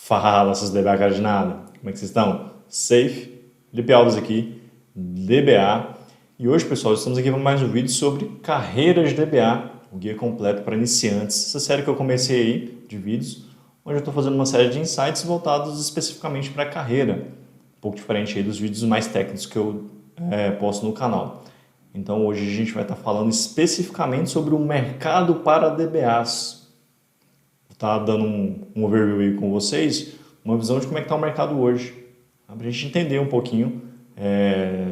Fala, seus DBA cara de nada. Como é que vocês estão? Safe? Felipe Alves aqui, DBA. E hoje, pessoal, estamos aqui para mais um vídeo sobre carreiras de DBA, o guia completo para iniciantes. Essa série que eu comecei aí de vídeos, onde eu estou fazendo uma série de insights voltados especificamente para a carreira. Um pouco diferente aí dos vídeos mais técnicos que eu posto no canal. Então hoje a gente vai estar falando especificamente sobre o mercado para DBAs. Tá dando um overview aí com vocês, uma visão de como é que está o mercado hoje, para a gente entender um pouquinho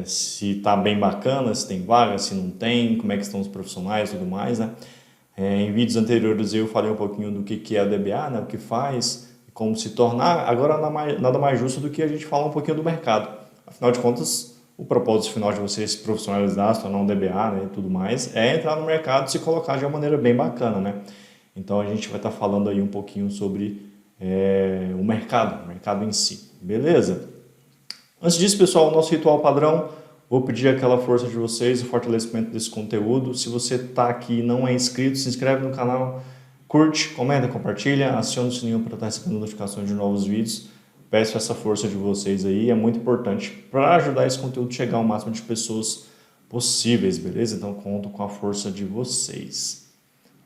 se está bem bacana, se tem vaga, se não tem, como é que estão os profissionais e tudo mais, né? Em vídeos anteriores eu falei um pouquinho do que é a DBA, né? O que faz, como se tornar, agora nada mais justo do que a gente falar um pouquinho do mercado. Afinal de contas, o propósito final de você se profissionalizar, se tornar um DBA, né, e tudo mais, é entrar no mercado e se colocar de uma maneira bem bacana, né? Então a gente vai estar falando aí um pouquinho sobre o mercado em si, beleza? Antes disso, pessoal, o nosso ritual padrão, vou pedir aquela força de vocês, o fortalecimento desse conteúdo. Se você está aqui e não é inscrito, se inscreve no canal, curte, comenta, compartilha, aciona o sininho para estar recebendo notificações de novos vídeos. Peço essa força de vocês aí, é muito importante para ajudar esse conteúdo a chegar ao máximo de pessoas possíveis, beleza? Então conto com a força de vocês.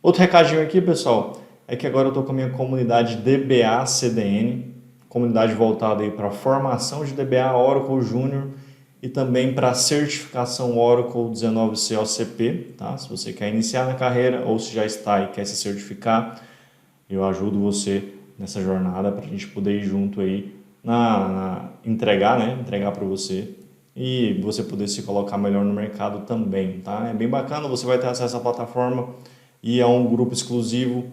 Outro recadinho aqui, pessoal, é que agora eu estou com a minha comunidade DBA CDN, comunidade voltada aí para formação de DBA Oracle Júnior e também para certificação Oracle 19C OCP, tá? Se você quer iniciar na carreira ou se já está e quer se certificar, eu ajudo você nessa jornada para a gente poder ir junto aí entregar para você e você poder se colocar melhor no mercado também, tá? É bem bacana, você vai ter acesso à plataforma e é um grupo exclusivo,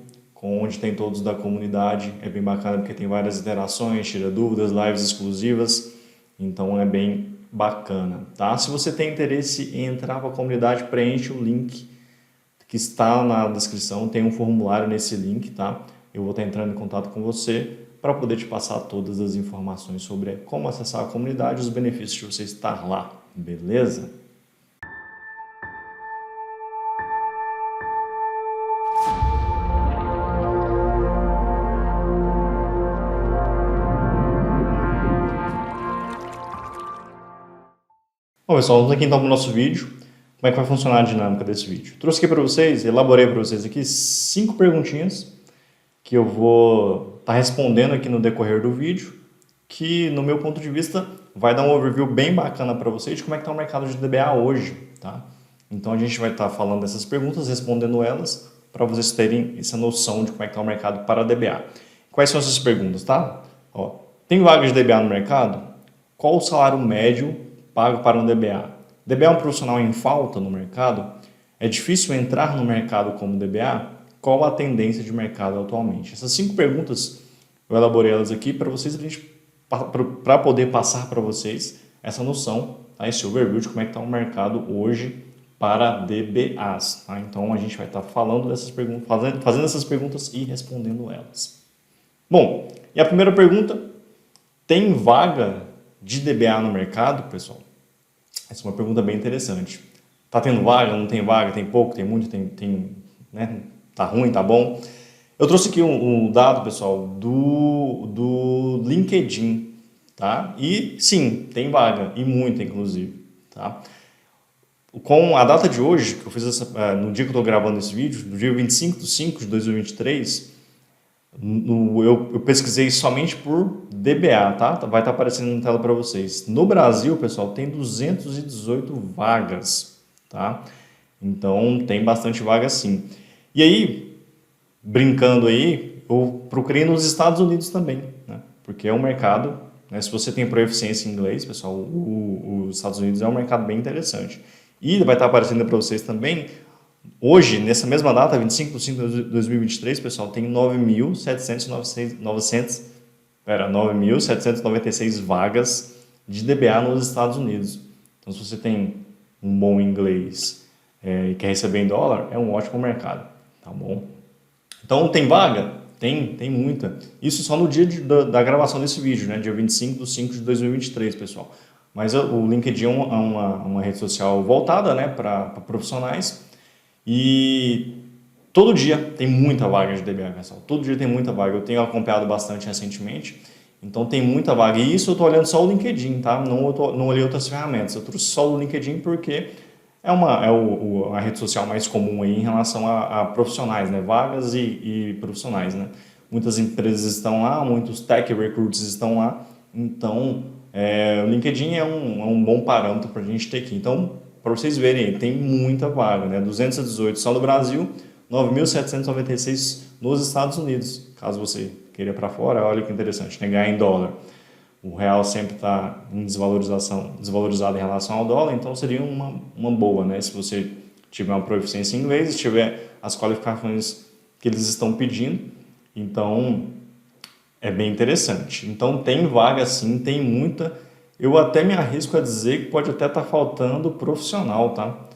onde tem todos da comunidade. É bem bacana porque tem várias interações, tira dúvidas, lives exclusivas. Então é bem bacana, tá? Se você tem interesse em entrar para a comunidade, preenche o link que está na descrição. Tem um formulário nesse link, tá? Eu vou estar entrando em contato com você para poder te passar todas as informações sobre como acessar a comunidade e os benefícios de você estar lá, beleza? Bom, pessoal, vamos aqui então para o nosso vídeo. Como é que vai funcionar a dinâmica desse vídeo? Trouxe aqui para vocês, elaborei para vocês aqui 5 perguntinhas que eu vou estar respondendo aqui no decorrer do vídeo, que no meu ponto de vista vai dar um overview bem bacana para vocês de como é que está o mercado de DBA hoje, tá? Então a gente vai estar falando dessas perguntas, respondendo elas, para vocês terem essa noção de como é que está o mercado para DBA. Quais são essas perguntas, tá? Ó, tem vagas de DBA no mercado? Qual o salário médio pago para um DBA? DBA é um profissional em falta no mercado? É difícil entrar no mercado como DBA? Qual a tendência de mercado atualmente? Essas 5 perguntas, eu elaborei elas aqui para vocês, para poder passar para vocês essa noção, tá? Esse overview de como é que está o mercado hoje para DBAs. Tá? Então a gente vai estar falando dessas perguntas, fazendo essas perguntas e respondendo elas. Bom, e a primeira pergunta, tem vaga de DBA no mercado, pessoal? Essa é uma pergunta bem interessante. Tá tendo vaga, não tem vaga, tem pouco, tem muito, né? Tá ruim, tá bom? Eu trouxe aqui um dado, pessoal, do LinkedIn, tá? E sim, tem vaga, e muita, inclusive, tá? Com a data de hoje, que eu fiz no dia que eu estou gravando esse vídeo, no dia 25/5/2023, eu pesquisei somente por DBA, tá? Vai estar aparecendo na tela para vocês. No Brasil, pessoal, tem 218 vagas, tá? Então, tem bastante vaga sim. E aí, brincando aí, eu procurei nos Estados Unidos também, né? Porque é um mercado, né? Se você tem proficiência em inglês, pessoal, os Estados Unidos é um mercado bem interessante. E vai estar aparecendo para vocês também. Hoje, nessa mesma data, 25/5/2023, pessoal, tem 9.796 vagas de DBA nos Estados Unidos. Então, se você tem um bom inglês e quer receber em dólar, é um ótimo mercado, tá bom? Então, tem vaga? Tem muita. Isso só no dia da gravação desse vídeo, né? Dia 25/5/2023, pessoal. Mas o LinkedIn é uma rede social voltada, né, para profissionais. E todo dia tem muita vaga de DBA, pessoal. Todo dia tem muita vaga. Eu tenho acompanhado bastante recentemente. Então tem muita vaga. E isso eu estou olhando só o LinkedIn, tá? Não olhei outras ferramentas. Eu trouxe só o LinkedIn porque é a rede social mais comum aí em relação a profissionais, né? Vagas e profissionais, né? Muitas empresas estão lá, muitos tech recruits estão lá. Então, o LinkedIn é um bom parâmetro para a gente ter aqui. Então, para vocês verem, tem muita vaga, né? 218 só no Brasil, 9.796 nos Estados Unidos. Caso você queira para fora, olha que interessante, né? Ganhar em dólar. O real sempre está em desvalorizado em relação ao dólar, então seria uma boa, né? Se você tiver uma proficiência em inglês, se tiver as qualificações que eles estão pedindo, então é bem interessante. Então tem vaga sim, tem muita. Eu até me arrisco a dizer que pode até estar faltando profissional, tá?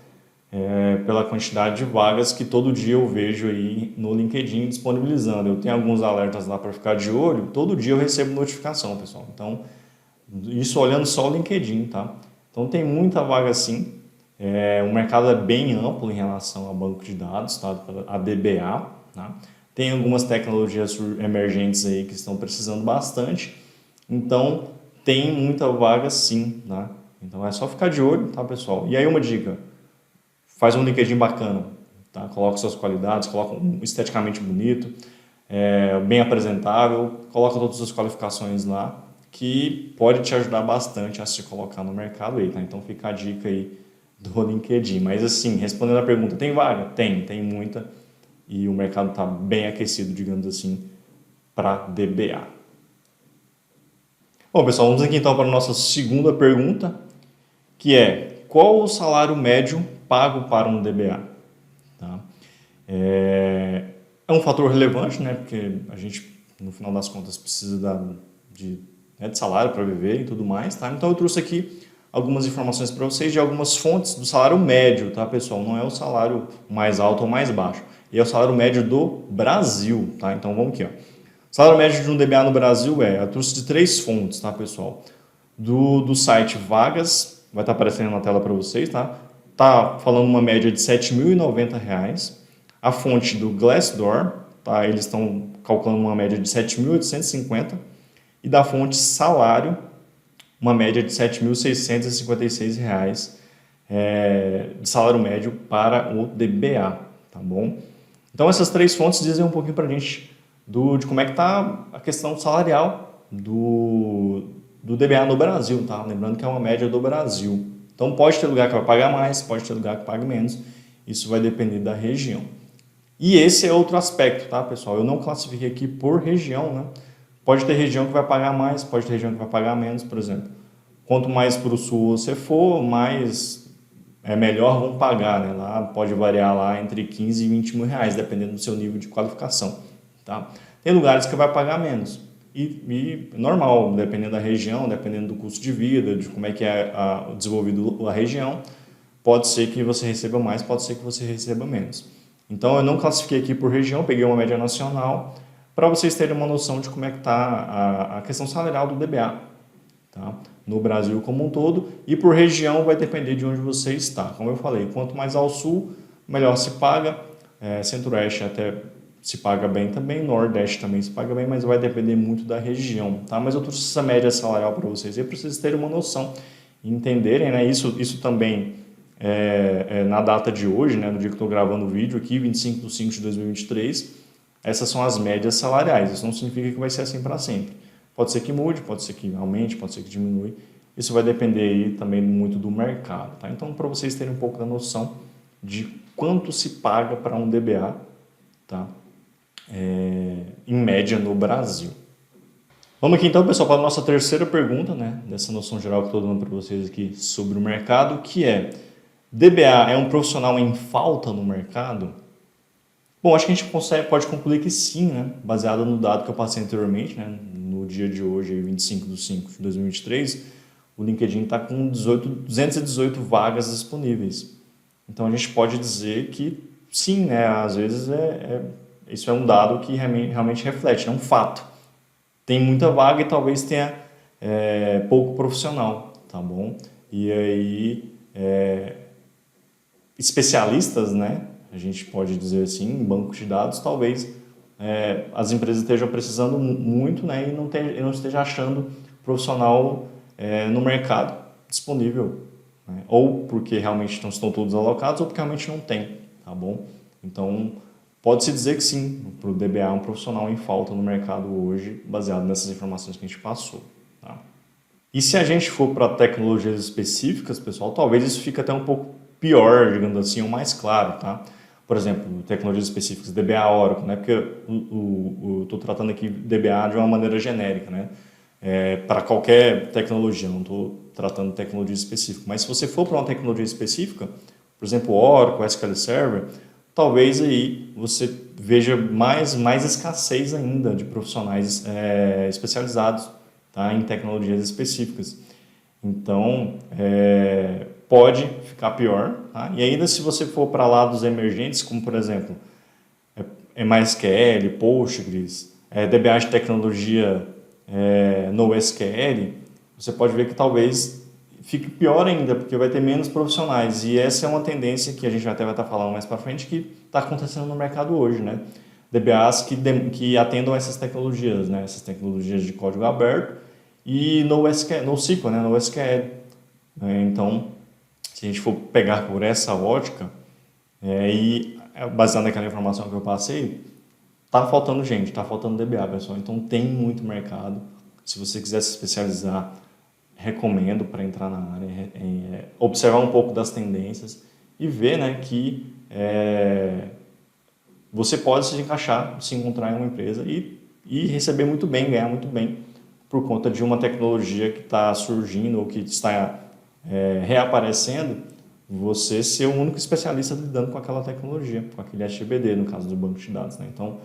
Pela quantidade de vagas que todo dia eu vejo aí no LinkedIn disponibilizando. Eu tenho alguns alertas lá para ficar de olho, todo dia eu recebo notificação, pessoal. Então, isso olhando só o LinkedIn, tá? Então, tem muita vaga sim. O mercado é bem amplo em relação ao banco de dados, tá? A DBA, tá? Tem algumas tecnologias emergentes aí que estão precisando bastante. Então, tem muita vaga sim, tá? Então, é só ficar de olho, tá, pessoal? E aí, uma dica. Faz um LinkedIn bacana, tá? Coloca suas qualidades, coloca esteticamente bonito, bem apresentável, coloca todas as qualificações lá, que pode te ajudar bastante a se colocar no mercado aí, tá? Então fica a dica aí do LinkedIn. Mas assim, respondendo a pergunta, tem vaga? Tem muita, e o mercado está bem aquecido, digamos assim, para DBA. Bom, pessoal, vamos aqui então para a nossa segunda pergunta, que é: qual o salário médio pago para um DBA? Tá? É um fator relevante, né? Porque a gente, no final das contas, precisa de salário para viver e tudo mais, tá? Então eu trouxe aqui algumas informações para vocês de algumas fontes do salário médio, tá, pessoal? Não é o salário mais alto ou mais baixo, é o salário médio do Brasil, tá? Então vamos aqui, ó. O salário médio de um DBA no Brasil eu trouxe de 3 fontes, tá, pessoal? Do site Vagas, vai estar aparecendo na tela para vocês, tá? Tá falando uma média de R$ 7.090. A fonte do Glassdoor, tá? Eles estão calculando uma média de 7.850. E da fonte Salário, uma média de R$ 7.656 de salário médio para o DBA, tá bom? Então essas 3 fontes dizem um pouquinho para a gente de como é que está a questão salarial do DBA no Brasil, tá? Lembrando que é uma média do Brasil. Então pode ter lugar que vai pagar mais, pode ter lugar que pague menos. Isso vai depender da região. E esse é outro aspecto, tá, pessoal? Eu não classifiquei aqui por região, né? Pode ter região que vai pagar mais, pode ter região que vai pagar menos, por exemplo. Quanto mais para o sul você for, mais melhor vão pagar, né? Lá pode variar lá entre 15 e 20 mil reais, dependendo do seu nível de qualificação, tá? Tem lugares que vai pagar menos. E normal, dependendo da região, dependendo do custo de vida, de como é que é desenvolvido a região, pode ser que você receba mais, pode ser que você receba menos. Então eu não classifiquei aqui por região, peguei uma média nacional para vocês terem uma noção de como é que está a questão salarial do DBA, tá? No Brasil como um todo, e por região vai depender de onde você está. Como eu falei, quanto mais ao sul, melhor se paga, centro-oeste até se paga bem também, Nordeste também se paga bem, mas vai depender muito da região, tá? Mas eu trouxe essa média salarial para vocês e vocês terem uma noção e entenderem, né? Isso também na data de hoje, né? No dia que eu estou gravando o vídeo aqui, 25/5/2023, essas são as médias salariais. Isso não significa que vai ser assim para sempre. Pode ser que mude, pode ser que aumente, pode ser que diminui. Isso vai depender aí também muito do mercado, tá? Então, para vocês terem um pouco da noção de quanto se paga para um DBA, tá? Em média no Brasil. Vamos aqui então, pessoal, para a nossa terceira pergunta, né, dessa noção geral que estou dando para vocês aqui sobre o mercado, que é: DBA é um profissional em falta no mercado? Bom, acho que a gente pode concluir que sim, né, baseado no dado que eu passei anteriormente, né, no dia de hoje, 25/5/2023, o LinkedIn está com 218 vagas disponíveis. Então a gente pode dizer que sim, né, às vezes isso é um dado que realmente reflete, é um fato. Tem muita vaga e talvez tenha pouco profissional, tá bom? E aí, especialistas, né, A gente pode dizer assim, em banco de dados, talvez as empresas estejam precisando muito, né, e não esteja achando profissional no mercado disponível, né? Ou porque realmente não estão todos alocados ou porque realmente não tem, tá bom? Então, pode-se dizer que sim, para o DBA é um profissional em falta no mercado hoje, baseado nessas informações que a gente passou, tá? E se a gente for para tecnologias específicas, pessoal, talvez isso fique até um pouco pior, digamos assim, ou mais claro, tá? Por exemplo, tecnologias específicas, DBA Oracle, né? Porque eu estou tratando aqui DBA de uma maneira genérica, né? Para qualquer tecnologia, não estou tratando de tecnologia específica. Mas se você for para uma tecnologia específica, por exemplo, Oracle, SQL Server, talvez aí você veja mais escassez ainda de profissionais especializados, tá, em tecnologias específicas. Então, pode ficar pior. Tá? E ainda se você for para lados emergentes, como por exemplo, MySQL, Postgres, DBA de tecnologia NoSQL, você pode ver que talvez fique pior ainda, porque vai ter menos profissionais. E essa é uma tendência que a gente até vai estar falando mais para frente, que está acontecendo no mercado hoje, né? DBAs que atendam essas tecnologias, né? Essas tecnologias de código aberto e NoSQL, né? NoSQL. Então, se a gente for pegar por essa ótica, e baseado naquela informação que eu passei, tá faltando gente, tá faltando DBA, pessoal. Então, tem muito mercado. Se você quiser se especializar, recomendo para entrar na área, observar um pouco das tendências e ver, né, que você pode se encaixar, se encontrar em uma empresa e receber muito bem, ganhar muito bem por conta de uma tecnologia que está surgindo ou que está reaparecendo, você ser o único especialista lidando com aquela tecnologia, com aquele SGBD, no caso do banco de dados, né? Então,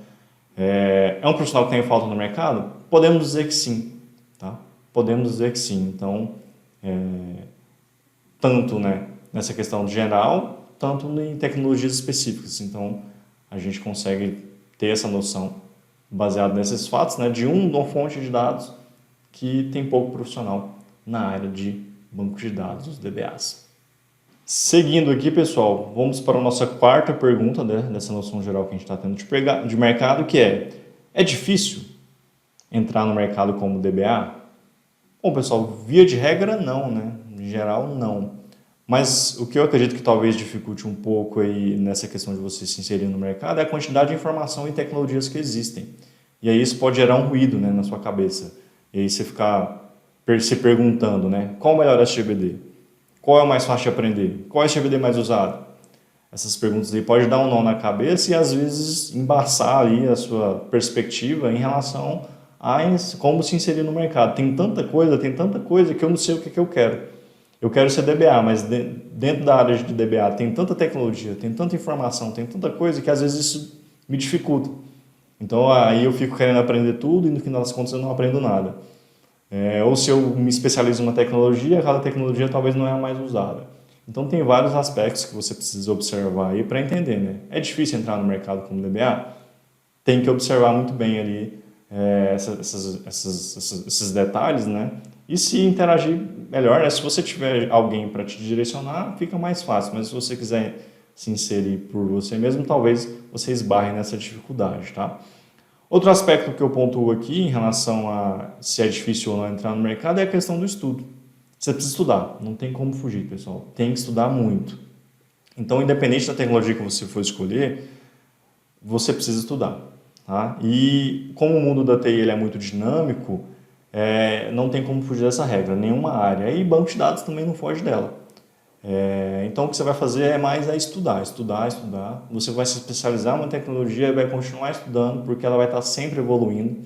é um profissional que tem falta no mercado? Podemos dizer que sim, tá? Podemos dizer que sim. Então, tanto, né, nessa questão geral, tanto em tecnologias específicas. Então, a gente consegue ter essa noção baseada nesses fatos, né, de uma fonte de dados que tem pouco profissional na área de banco de dados, os DBAs. Seguindo aqui, pessoal, vamos para a nossa quarta pergunta, né, dessa noção geral que a gente está tendo de mercado, que é difícil entrar no mercado como DBA? Bom, pessoal, via de regra, não, né? Em geral, não. Mas o que eu acredito que talvez dificulte um pouco aí nessa questão de você se inserir no mercado é a quantidade de informação e tecnologias que existem. E aí isso pode gerar um ruído, né, na sua cabeça. E aí você ficar se perguntando, né, qual o melhor SGBD? Qual é o mais fácil de aprender? Qual é o SGBD mais usado? Essas perguntas aí podem dar um nó na cabeça e às vezes embaçar aí a sua perspectiva em relação a como se inserir no mercado. Tem tanta coisa que eu não sei o que eu quero. Eu quero ser DBA, mas dentro da área de DBA tem tanta tecnologia, tem tanta informação, tem tanta coisa que às vezes isso me dificulta. Então aí eu fico querendo aprender tudo e no final das contas eu não aprendo nada. Ou se eu me especializo em uma tecnologia, aquela tecnologia talvez não é a mais usada. Então tem vários aspectos que você precisa observar aí para entender, né? É difícil entrar no mercado como DBA? Tem que observar muito bem ali esses detalhes, né? E se interagir melhor, né? Se você tiver alguém para te direcionar, fica mais fácil. Mas se você quiser se inserir por você mesmo, talvez você esbarre nessa dificuldade, tá? Outro aspecto que eu pontuo aqui em relação a se é difícil ou não entrar no mercado é a questão do estudo. Você precisa estudar, não tem como fugir, pessoal. Tem que estudar muito. Então, independente da tecnologia que você for escolher, você precisa estudar. Tá? E como o mundo da TI ele é muito dinâmico, não tem como fugir dessa regra, nenhuma área. E banco de dados também não foge dela. Então o que você vai fazer é mais estudar. Você vai se especializar em uma tecnologia e vai continuar estudando porque ela vai estar sempre evoluindo.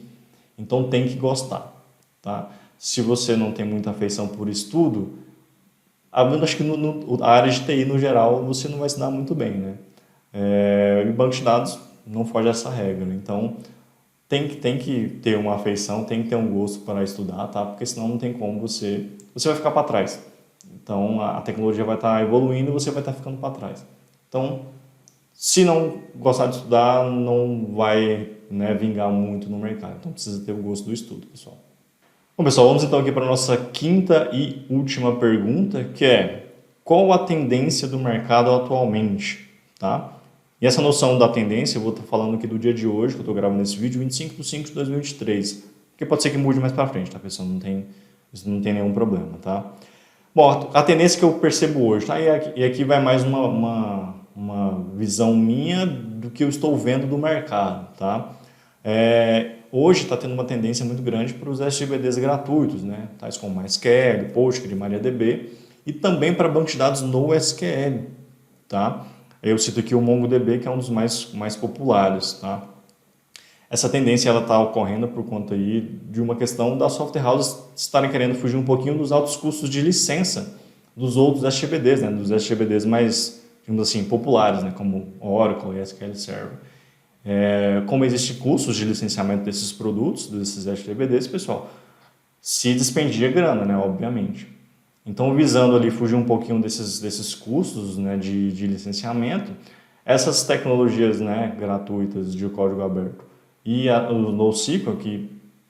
Então tem que gostar. Tá? Se você não tem muita afeição por estudo, acho que a área de TI no geral você não vai se dar muito bem. Né? E banco de dados não foge dessa regra. Então tem que ter uma afeição, tem que ter um gosto para estudar, tá? Porque senão não tem como você vai ficar para trás. Então, a tecnologia vai estar evoluindo e você vai estar ficando para trás. Então, se não gostar de estudar, não vai, né, vingar muito no mercado. Então, precisa ter o gosto do estudo, pessoal. Bom, pessoal, vamos então aqui para a nossa quinta e última pergunta, que é: qual a tendência do mercado atualmente? Tá? E essa noção da tendência, eu vou estar falando aqui do dia de hoje, que eu estou gravando esse vídeo, 25/5/2023. Porque pode ser que mude mais para frente, tá, pessoal? Isso não tem nenhum problema, tá? Bom, a tendência que eu percebo hoje, tá? E aqui vai mais uma visão minha do que eu estou vendo do mercado, tá? Hoje está tendo uma tendência muito grande para os SGBDs gratuitos, né? Tais como MySQL, Postgre, MariaDB, e também para banco de dados NoSQL, tá? Eu cito aqui o MongoDB, que é um dos mais populares, tá? Essa tendência está ocorrendo por conta aí de uma questão das software houses estarem querendo fugir um pouquinho dos altos custos de licença dos outros SGBDs, né? Dos SGBDs mais, digamos assim, populares, né? Como Oracle e SQL Server. Como existem custos de licenciamento desses produtos, desses SGBDs, pessoal, se despendia grana, né? Obviamente. Então, visando ali fugir um pouquinho desses custos, né, de licenciamento, essas tecnologias, né, gratuitas de código aberto e o NoSQL que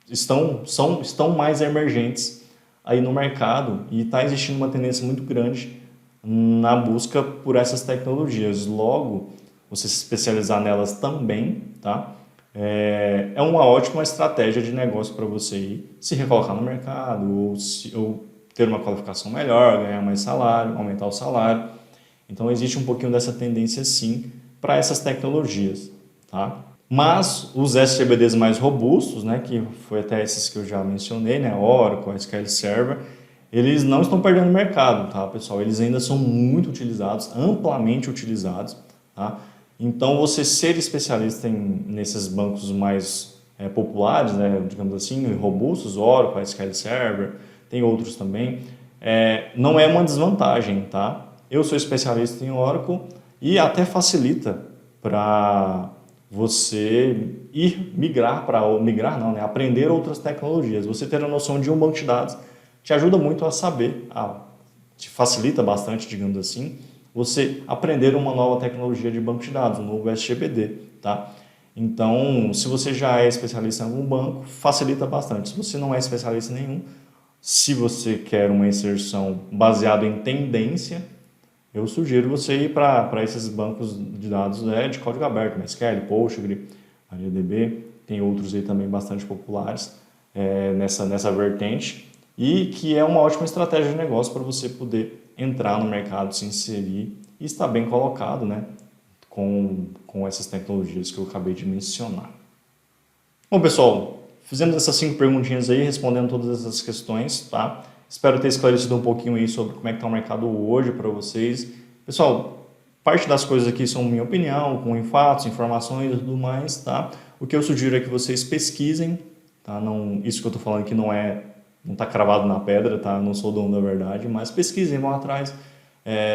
estão mais emergentes aí no mercado e está existindo uma tendência muito grande na busca por essas tecnologias. Logo, você se especializar nelas também, tá? É uma ótima estratégia de negócio para você ir se recolocar no mercado ou ter uma qualificação melhor, ganhar mais salário, aumentar o salário. Então, existe um pouquinho dessa tendência, sim, para essas tecnologias, tá? Mas os SGBDs mais robustos, né, que foi até esses que eu já mencionei, né, Oracle, SQL Server, eles não estão perdendo mercado, tá, pessoal? Eles ainda são muito utilizados, amplamente utilizados, tá? Então, você ser especialista nesses bancos mais populares, né, digamos assim, robustos, Oracle, SQL Server, tem outros também, não é uma desvantagem, tá? Eu sou especialista em Oracle e até facilita para você aprender outras tecnologias. Você ter a noção de um banco de dados te ajuda muito a saber, te facilita bastante, digamos assim, você aprender uma nova tecnologia de banco de dados, um novo SGBD, tá? Então, se você já é especialista em algum banco, facilita bastante. Se você não é especialista em nenhum, se você quer uma inserção baseada em tendência, eu sugiro você ir para esses bancos de dados de código aberto, MySQL, Postgre, MariaDB, tem outros aí também bastante populares nessa vertente, e que é uma ótima estratégia de negócio para você poder entrar no mercado, se inserir e estar bem colocado, né, com essas tecnologias que eu acabei de mencionar. Bom, pessoal, fizemos essas 5 perguntinhas aí, respondendo todas essas questões, tá? Espero ter esclarecido um pouquinho aí sobre como é que está o mercado hoje para vocês. Pessoal, parte das coisas aqui são minha opinião, com fatos, informações e tudo mais, tá? O que eu sugiro é que vocês pesquisem, tá? Não, isso que eu estou falando aqui não está cravado na pedra, tá? Não sou dono da verdade, mas pesquisem, vão atrás,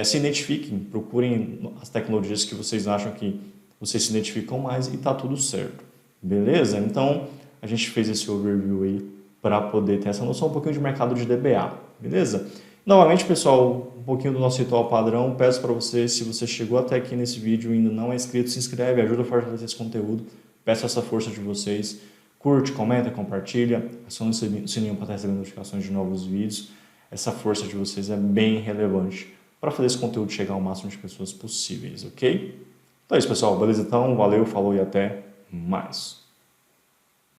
se identifiquem, procurem as tecnologias que vocês acham que vocês se identificam mais e tá tudo certo, beleza? Então, a gente fez esse overview aí para poder ter essa noção um pouquinho de mercado de DBA, beleza? Novamente, pessoal, um pouquinho do nosso ritual padrão. Peço para você, se você chegou até aqui nesse vídeo e ainda não é inscrito, se inscreve, ajuda a fortalecer esse conteúdo. Peço essa força de vocês. Curte, comenta, compartilha, aciona o sininho para estar recebendo notificações de novos vídeos. Essa força de vocês é bem relevante para fazer esse conteúdo chegar ao máximo de pessoas possíveis, ok? Então é isso, pessoal. Beleza? Então, valeu, falou e até mais.